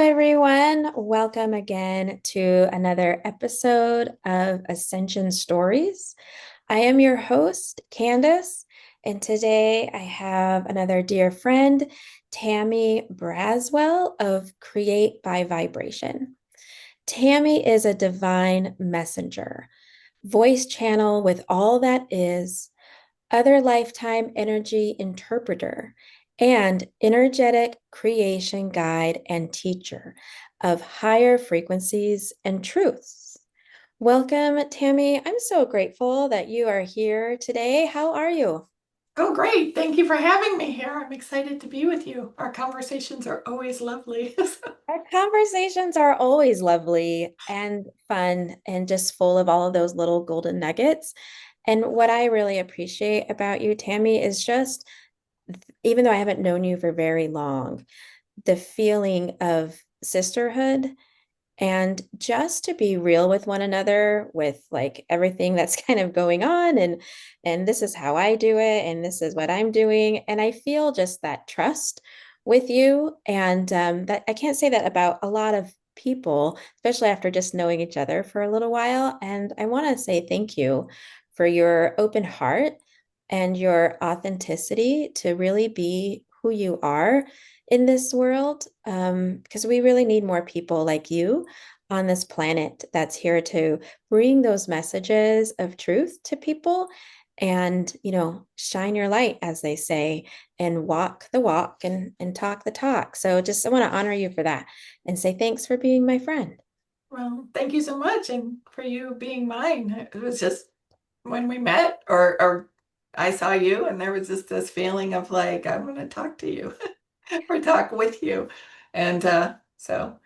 everyone. Welcome again to another episode of Ascension Stories. I am your host, Candice, and today I have another dear friend, Tammy Braswell of Create by Vibration. Tammy is a divine messenger, voice channel with all that is, other lifetime energy interpreter, and energetic creation guide and teacher of higher frequencies and truths. Welcome, Tammy. I'm so grateful that you are here today. How are you? Oh, great. Thank you for having me here. I'm excited to be with you. Our conversations are always lovely. Our conversations are always lovely and fun and just full of all of those little golden nuggets. And what I really appreciate about you, Tammy, is just even though I haven't known you for very long, the feeling of sisterhood and just to be real with one another with like everything that's kind of going on and this is how I do it and this is what I'm doing and I feel just that trust with you and that I can't say that about a lot of people, especially after just knowing each other for a little while. And I want to say thank you for your open heart and your authenticity to really be who you are in this world, because we really need more people like you on this planet that's here to bring those messages of truth to people and, shine your light, as they say, and walk the walk and talk the talk. So just I want to honor you for that and say thanks for being my friend. Well, thank you so much and for you being mine. It was just when we met or I saw you and there was just this feeling of like, I'm going to talk to you or talk with you. And so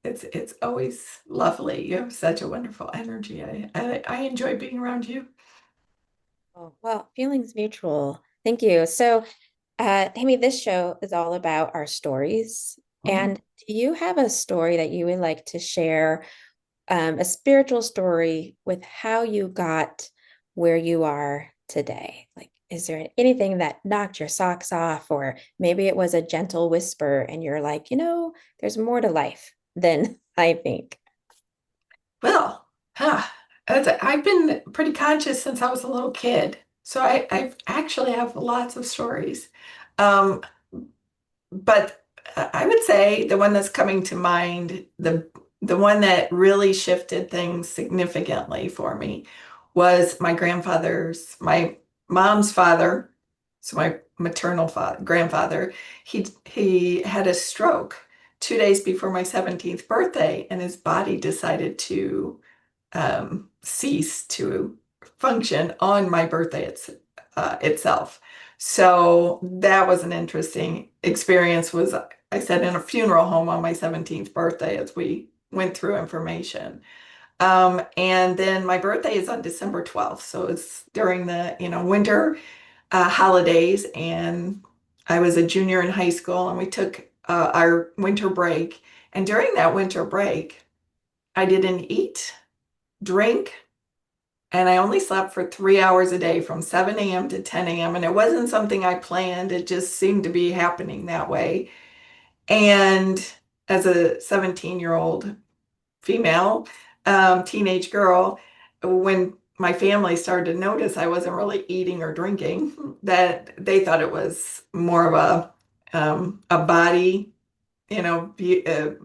it's always lovely. You have such a wonderful energy. I enjoy being around you. Oh, well, feelings mutual. Thank you. So, Amy, this show is all about our stories. Mhm. And do you have a story that you would like to share, a spiritual story with how you got where you are today? Like, is there anything that knocked your socks off, or maybe it was a gentle whisper and you're like, there's more to life than I think. Well, huh, I've been pretty conscious since I was a little kid. So I actually have lots of stories. Um, but I would say the one that's coming to mind, the one that really shifted things significantly for me was my mom's father, so my maternal father, grandfather. He had a stroke 2 days before my 17th birthday, and his body decided to cease to function on my birthday itself. So that was an interesting experience. Was I sat in a funeral home on my 17th birthday as we went through information. And then my birthday is on December 12th. So it's during the, winter holidays. And I was a junior in high school and we took our winter break. And during that winter break, I didn't eat, drink, and I only slept for 3 hours a day from 7 a.m. to 10 a.m. And it wasn't something I planned. It just seemed to be happening that way. And as a 17-year-old female, teenage girl, when my family started to notice I wasn't really eating or drinking, that they thought it was more of a body, you know, the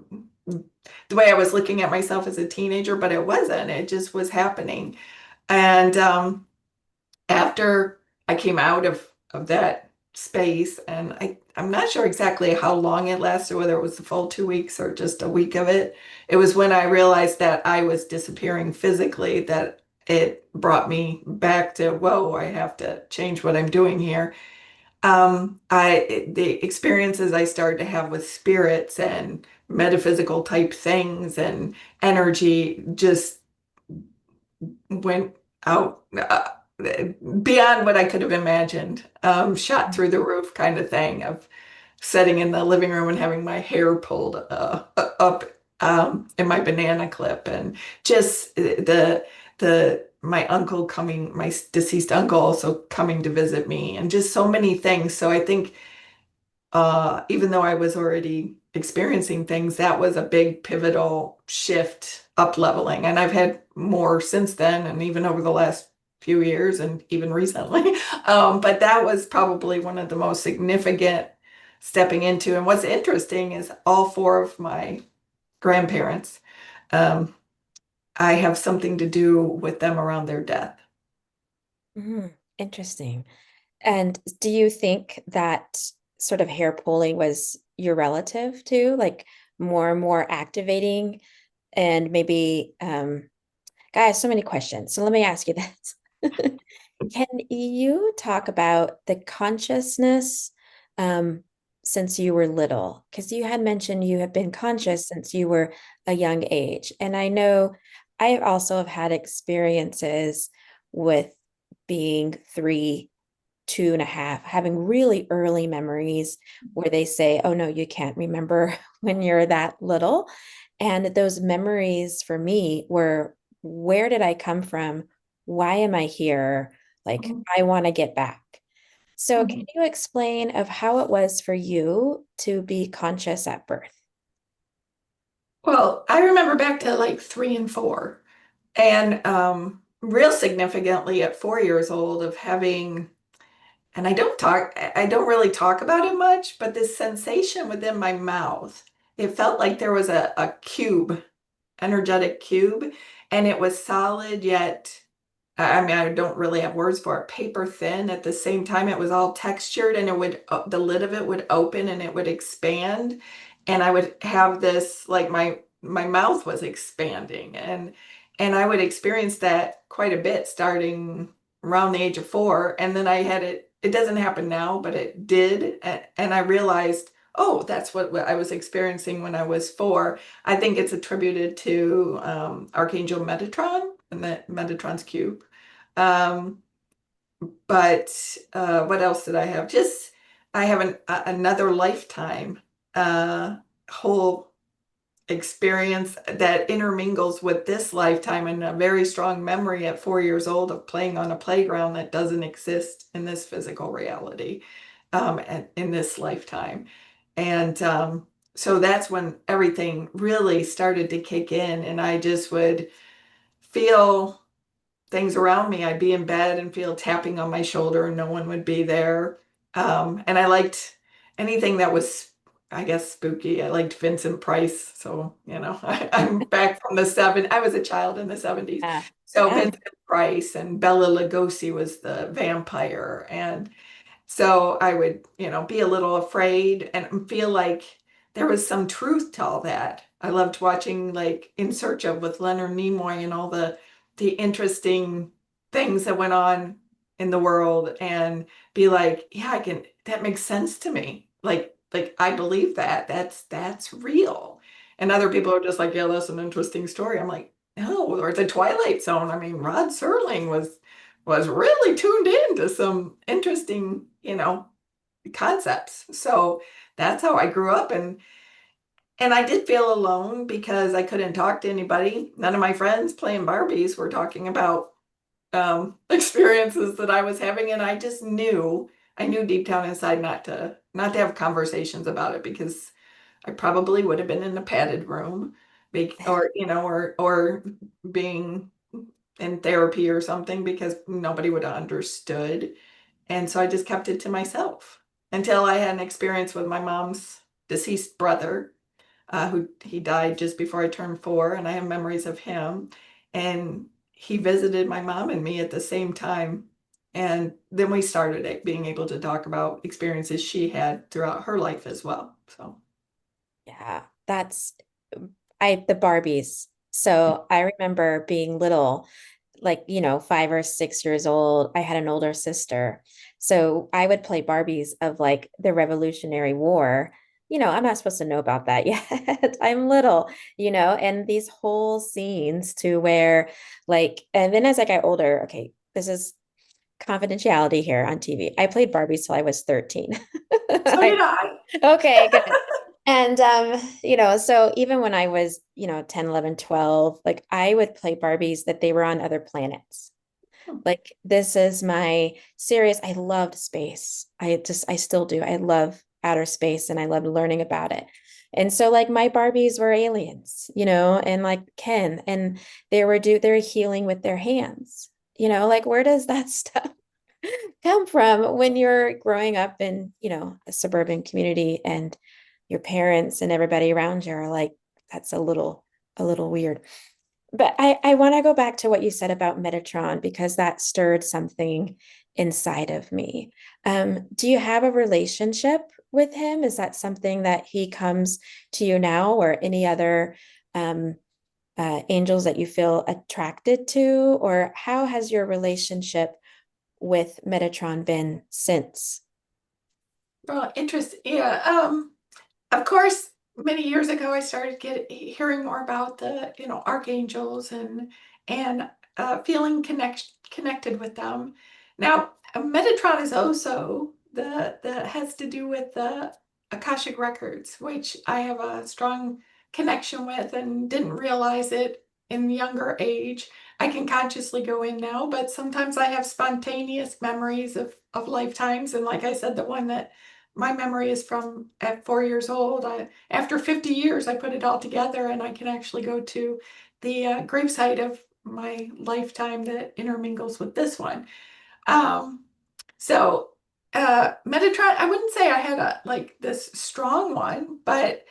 way I was looking at myself as a teenager, but it wasn't. It just was happening. And after I came out of that space, and I'm not sure exactly how long it lasted, whether it was the full 2 weeks or just a week of it. It was when I realized that I was disappearing physically that it brought me back to, whoa, I have to change what I'm doing here. The experiences I started to have with spirits and metaphysical type things and energy just went out beyond what I could have imagined. Shot through the roof kind of thing of sitting in the living room and having my hair pulled up in my banana clip, and just the my uncle coming, my deceased uncle also coming to visit me, and just so many things. So I think even though I was already experiencing things, that was a big pivotal shift, up leveling. And I've had more since then, and even over the last few years, and even recently. But that was probably one of the most significant stepping into. And what's interesting is all four of my grandparents, um, I have something to do with them around their death. Interesting. And do you think that sort of hair pulling was your relative too, like more and more activating and maybe guys, so many questions. So let me ask you this. Can you talk about the consciousness um, since you were little? Because you had mentioned you have been conscious since you were a young age. And I know I also have had experiences with being 3, 2.5, having really early memories where they say, oh no, you can't remember when you're that little. And those memories for me were, where did I come from? Why am I here? Like, Mhm. I want to get back. So, can Mhm. you explain of how it was for you to be conscious at birth? Well, I remember back to like 3 and 4. And real significantly at 4 years old of having, and I don't really talk about it much, but this sensation within my mouth, it felt like there was a cube, energetic cube, and it was solid yet, I mean, I don't really have words for it, paper thin. At the same time, it was all textured, and the lid of it would open and it would expand. And I would have this, like my mouth was expanding, and I would experience that quite a bit starting around the age of 4. And then I had it doesn't happen now, but it did. And I realized, oh, that's what I was experiencing when I was 4. I think it's attributed to Archangel Metatron and the Metatron's cube. Um, but what else did I have? Just I have another lifetime, whole experience that intermingles with this lifetime, and a very strong memory at 4 years old of playing on a playground that doesn't exist in this physical reality, and in this lifetime. And so that's when everything really started to kick in, and I just would feel things around me. I'd be in bed and feel tapping on my shoulder, and no one would be there. And I liked anything that was, I guess, spooky. I liked Vincent Price. So, I'm back from the I was a child in the 70s. Yeah. So Yeah. Vincent Price and Bela Lugosi was the vampire. And so I would, be a little afraid and feel like there was some truth to all that. I loved watching like In Search of with Leonard Nimoy and all the interesting things that went on in the world, and be like, yeah, that makes sense to me. Like I believe that. That's real. And other people are just like, yeah, that's an interesting story. I'm like, no, or the Twilight Zone. I mean, Rod Serling was really tuned in to some interesting, concepts. So that's how I grew up, and I did feel alone because I couldn't talk to anybody. None of my friends playing Barbies were talking about experiences that I was having, and I knew deep down inside not to have conversations about it, because I probably would have been in a padded room, or or being in therapy or something, because nobody would have understood. And so I just kept it to myself until I had an experience with my mom's deceased brother, who he died just before I turned 4, and I have memories of him. And he visited my mom and me at the same time. And then we started being able to talk about experiences she had throughout her life as well. So, Yeah, that's the Barbies. So I remember being little, like, 5 or 6 years old. I had an older sister. So I would play Barbies of like the Revolutionary War. I'm not supposed to know about that yet. I'm little, and these whole scenes to where like, and then as I got older, okay, this is confidentiality here on TV. I played Barbies till I was 13. so did I. Okay, good. And so even when I was, 10, 11, 12, like I would play Barbies that they were on other planets. Like this is my serious, I loved space. I still do. I love outer space and I loved learning about it. And so like my Barbies were aliens, and like Ken, and they're healing with their hands. Like where does that stuff come from when you're growing up in, a suburban community and your parents and everybody around you are like, that's a little weird. But I want to go back to what you said about Metatron because that stirred something inside of me. Do you have a relationship with him? Is that something that he comes to you now, or any other um, angels that you feel attracted to? Or how has your relationship with Metatron been since? Well, interesting. Yeah. Of course, many years ago, I started hearing more about the, archangels and feeling connected with them. Now, Metatron is also that has to do with the Akashic Records, which I have a strong connection with and didn't realize it in younger age. I can consciously go in now, but sometimes I have spontaneous memories of lifetimes. And like I said, the one that my memory is from at 4 years old. After 50 years, I put it all together and I can actually go to the gravesite of my lifetime that intermingles with this one. Um, so Metatron, I wouldn't say I had a like this strong one, but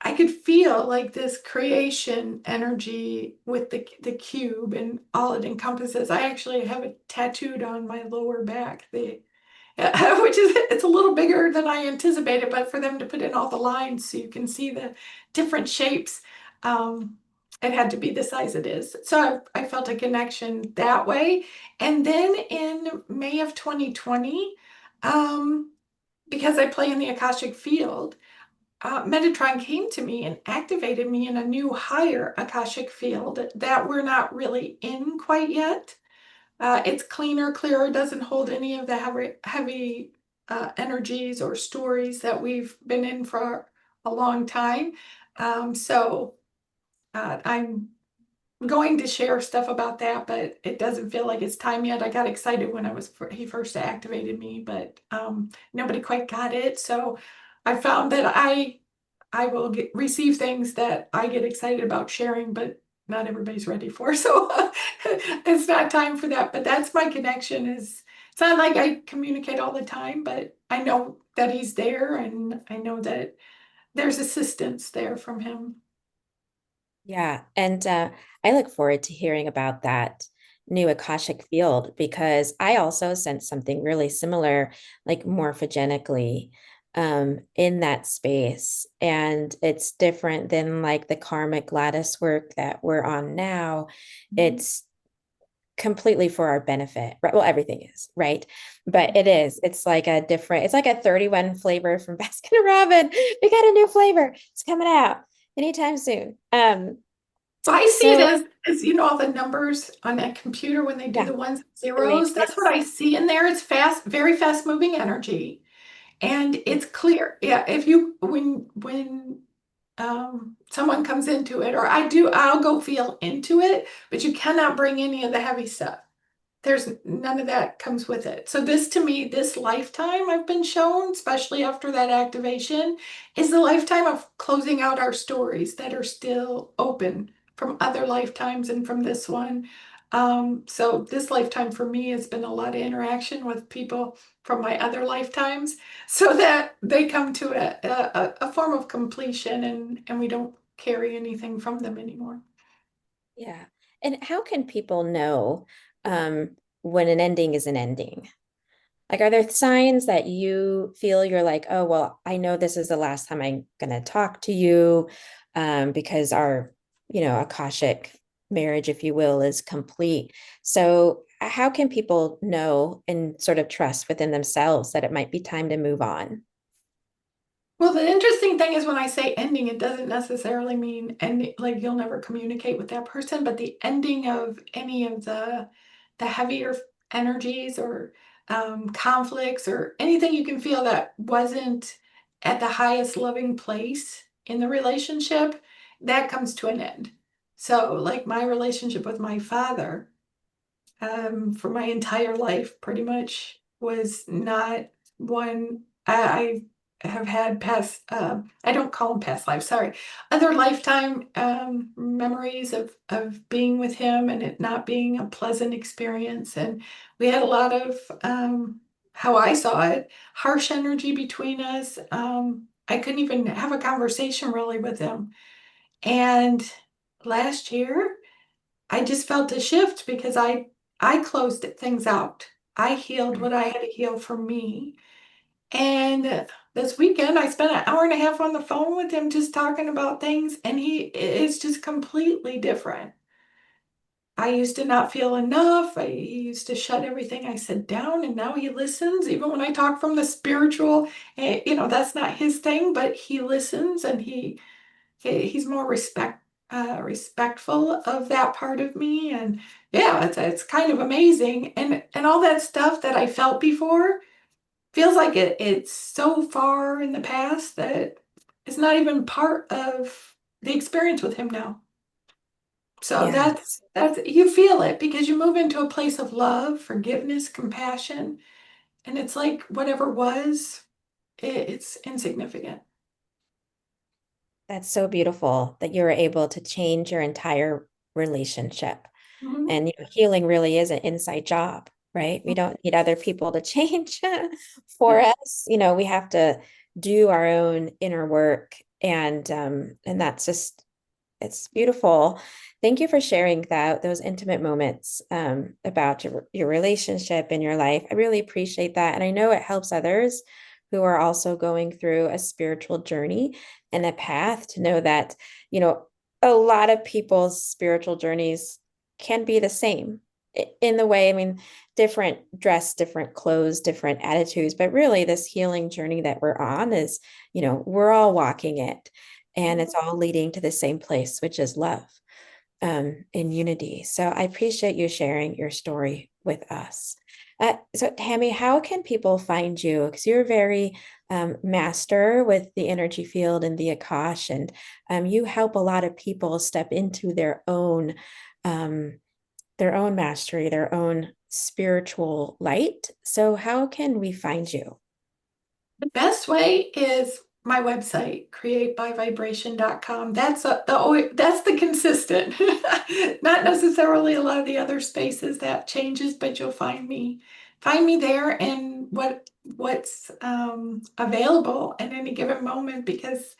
I could feel like this creation energy with the cube and all it encompasses. I actually have it tattooed on my lower back, which is it's a little bigger than I anticipated, but for them to put in all the lines so you can see the different shapes, um, it had to be the size it is. So I felt a connection that way. And then in May of 2020, um, because I play in the Akashic field, Metatron came to me and activated me in a new higher Akashic field that we're not really in quite yet. It's cleaner, clearer, doesn't hold any of the heavy energies or stories that we've been in for a long time. I'm going to share stuff about that, but it doesn't feel like it's time yet. I got excited when he first activated me, but nobody quite got it. So I found that I will receive things that I get excited about sharing, but not everybody's ready for. So it's not time for that. But that's my connection. Is it's not like I communicate all the time, but I know that he's there, and I know that there's assistance there from him. Yeah, and I look forward to hearing about that new Akashic field because I also sense something really similar, like morphogenically, in that space. And it's different than like the karmic lattice work that we're on now. Mhm. It's completely for our benefit, right? Well, everything is, right? But it's like a 31 flavor from Baskin Robbins. We got a new flavor. It's coming out anytime soon. So I see it So as all the numbers on that computer when they do yeah, the ones and the zeros. That's what matrix. I see in there. It's fast, very fast moving energy, and it's clear. Yeah, if you when someone comes into it, or I'll go feel into it, but you cannot bring any of the heavy stuff. There's none of that comes with it. So this to me, this lifetime I've been shown, especially after that activation, is the lifetime of closing out our stories that are still open from other lifetimes and from this one. So this lifetime for me has been a lot of interaction with people from my other lifetimes, so that they come to a form of completion, and we don't carry anything from them anymore. Yeah. And how can people know when an ending is an ending? Like, are there signs that you feel you're like, oh, well, I know this is the last time I'm going to talk to you because our, Akashic marriage, if you will, is complete. So, how can people know and sort of trust within themselves that it might be time to move on? Well, the interesting thing is when I say ending, it doesn't necessarily mean ending, like you'll never communicate with that person, but the ending of any of the heavier energies or conflicts or anything you can feel that wasn't at the highest loving place in the relationship, that comes to an end. So, like my relationship with my father, for my entire life, pretty much was not one. have had past, I don't call them past lives, sorry, other lifetime memories of being with him and it not being a pleasant experience. And we had a lot of, how I saw it, harsh energy between us. I couldn't even have a conversation really with him. And last year, I just felt a shift because I closed things out. I healed what I had to heal for me. And this weekend, I spent an hour and a half on the phone with him just talking about things, and he is just completely different. I used to not feel enough. He used to shut everything I said down, and now he listens. Even when I talk from the spiritual, that's not his thing, but he listens, and he's more respectful of that part of me. And yeah, it's kind of amazing. And all that stuff that I felt before feels like it's so far in the past that it's not even part of the experience with him now. So Yeah. that's you feel it because you move into a place of love, forgiveness, compassion, and it's like whatever was, it's insignificant. That's so beautiful that you were able to change your entire relationship. Mhm. And healing really is an inside job, right? We don't need other people to change for us. We have to do our own inner work, and that's just it's beautiful. Thank you for sharing those intimate moments about your relationship in your life. I really appreciate that. And I know it helps others who are also going through a spiritual journey and a path to know that, you know, a lot of people's spiritual journeys can be the same in the way, I mean, different dress, different clothes, different attitudes, but really this healing journey that we're on is, we're all walking it and it's all leading to the same place, which is love, in unity. So I appreciate you sharing your story with us. So Tammy, how can people find you? Because you're very master with the energy field and the Akash, and you help a lot of people step into um, their own mastery, their own spiritual light. So how can we find you? The best way is my website, createbyvibration.com. That's the consistent. Not necessarily a lot of the other spaces that changes, but you'll find me there and what's available at any given moment because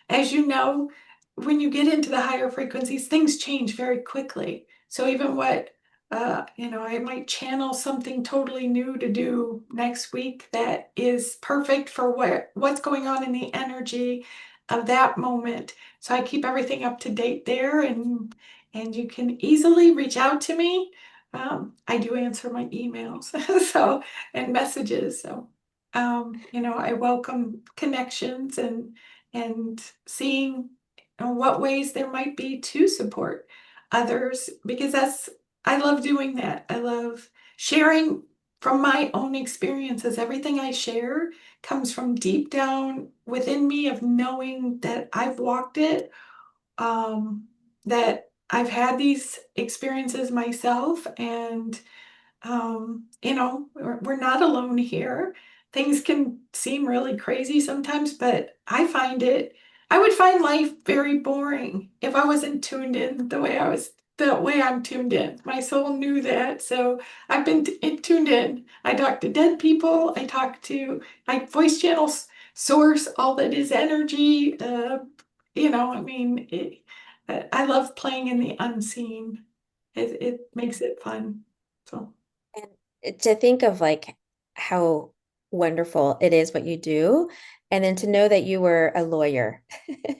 as you know, when you get into the higher frequencies, things change very quickly. So even I might channel something totally new to do next week that is perfect for what's going on in the energy of that moment. So I keep everything up to date there, and you can easily reach out to me. I do answer my emails, so and messages. So I welcome connections and seeing what ways there might be to support others because I love doing that. I love sharing from my own experiences. Everything I share comes from deep down within me of knowing that I've walked it, that I've had these experiences myself, and we're not alone here. Things can seem really crazy sometimes, but I would find life very boring if I wasn't tuned in the way I'm tuned in. My soul knew that. So I've been tuned in. I talk to dead people. I voice channels source, all that is energy. I love playing in the unseen. It makes it fun. So. And to think of like how wonderful it is what you do, and then to know that you were a lawyer,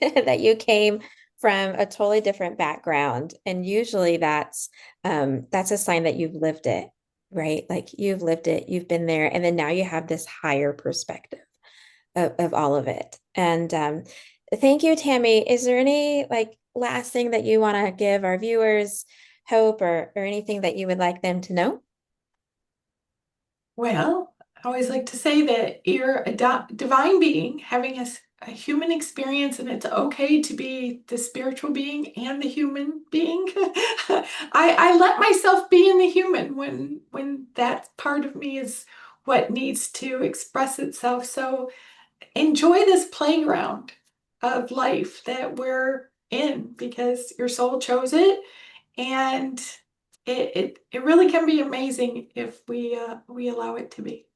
that you came from a totally different background, and usually that's a sign that you've lived it, right? Like you've lived it, you've been there, and then now you have this higher perspective of all of it. And thank you, Tammy. Is there any like last thing that you want to give our viewers, hope, or anything that you would like them to know? Well, I always like to say that you're a divine being having a human experience, and it's okay to be the spiritual being and the human being. I let myself be in the human when that part of me is what needs to express itself. So enjoy this playground of life that we're in because your soul chose it, and it really can be amazing if we allow it to be.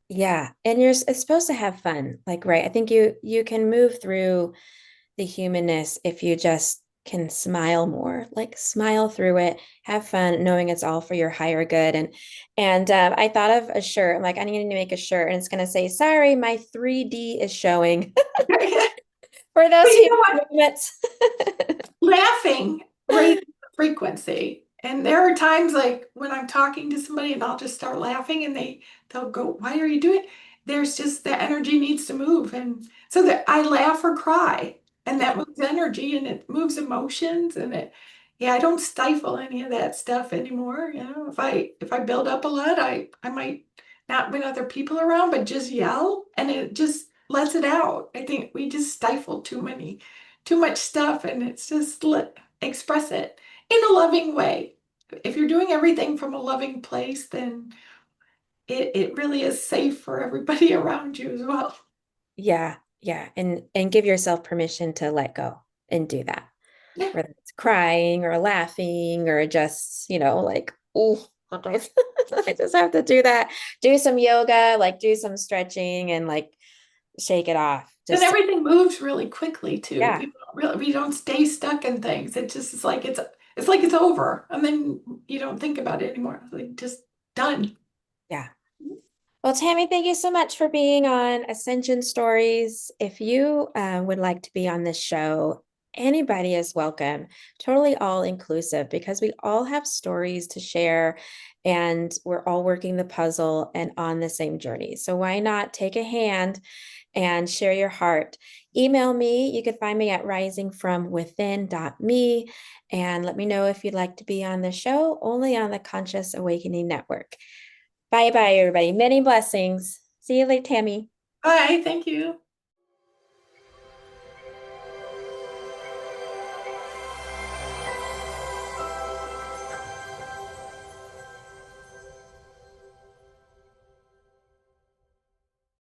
Yeah, and it's supposed to have fun. Like, right. I think you can move through the humanness if you just can smile more, like smile through it, have fun, knowing it's all for your higher good. And I thought of a shirt. I'm like, I need to make a shirt, and it's gonna say, "Sorry, my 3D is showing." For But those you know human what? movements. Laughing raises the frequency. And there are times like when I'm talking to somebody and I'll just start laughing and they'll go, "Why are you doing it?" There's just the energy needs to move. And so that I laugh or cry, and that moves energy and it moves emotions, and yeah, I don't stifle any of that stuff anymore. If I build up a lot, I might not when other people are around, but just yell and it just lets it out. I think we just stifle too much stuff, and it's just express it in a loving way. If you're doing everything from a loving place, then it really is safe for everybody around you as well. Yeah, yeah. And give yourself permission to let go and do that. Yeah. Whether it's crying or laughing or just, like, oh, I just have to do that. Do some yoga, like do some stretching and like shake it off. And Just, everything moves really quickly too. yeah, People don't really, we don't stay stuck in things. It just is like it's like it's over, and then you don't think about it anymore. It's like just done. yeah. Well, Tammy, thank you so much for being on Ascension Stories. If you would like to be on this show, anybody is welcome, totally all inclusive, because we all have stories to share and we're all working the puzzle and on the same journey. So why not take a hand and share your heart? Email me. You can find me at risingfromwithin.me and let me know if you'd like to be on the show, only on the Conscious Awakening Network. Bye bye, everybody. Many blessings. See you later, Tammy. Bye. Thank you.